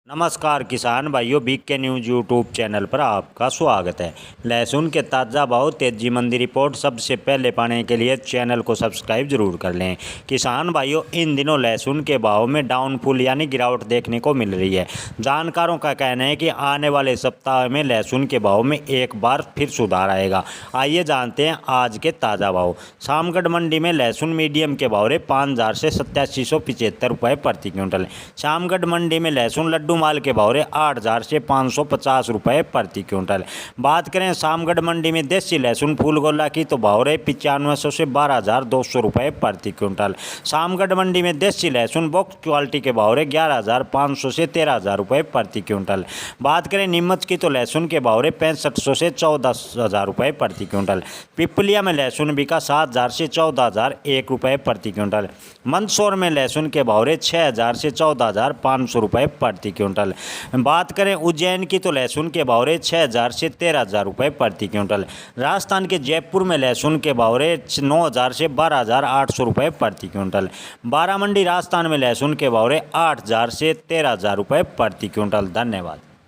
नमस्कार किसान भाइयों, बीके न्यूज़ यूट्यूब चैनल पर आपका स्वागत है। लहसुन के ताज़ा भाव तेजी मंदी रिपोर्ट सबसे पहले पाने के लिए चैनल को सब्सक्राइब जरूर कर लें। किसान भाइयों, इन दिनों लहसुन के भाव में डाउनफॉल यानी गिरावट देखने को मिल रही है। जानकारों का कहना है कि आने वाले सप्ताह में लहसुन के भाव में एक बार फिर सुधार आएगा। आइए जानते हैं आज के ताज़ा भाव। शामगढ़ मंडी में लहसुन मीडियम के भाव रहे 5,000 से 8775 रुपये प्रति क्विंटल। शामगढ़ मंडी में लहसुन लड्डू माल के भाव रहे 8,000 से 550 रुपये प्रति क्विंटल। बात करें शामगढ़ मंडी में देसी लहसुन फूल गोला की तो भाव रहे 9500 से 12,200 रुपये प्रति क्विंटल। शामगढ़ मंडी में देसी लहसुन बॉक्स क्वालिटी के भाव रहे 11,500 से 13,000 रुपये प्रति क्विंटल। बात करें नीमच की तो लहसुन के भाव रहे 6500 से 14,000 रुपये प्रति क्विंटल। पिपलिया में लहसुन बिका 7,000 से 14,001 रुपये प्रति क्विंटल। मंदसौर में लहसुन के भाव रहे 6,000 से 14,500 रुपये प्रति क्विंटल। बात करें उज्जैन की तो लहसुन के भाव रहे 6,000 से 13,000 रुपये प्रति क्विंटल। राजस्थान के जयपुर में लहसुन के भाव रहे 9,000 से 12,800 रुपये प्रति क्विंटल। बारामंडी राजस्थान में लहसुन के भाव रहे 8,000 से 13,000 रुपये प्रति क्विंटल। धन्यवाद।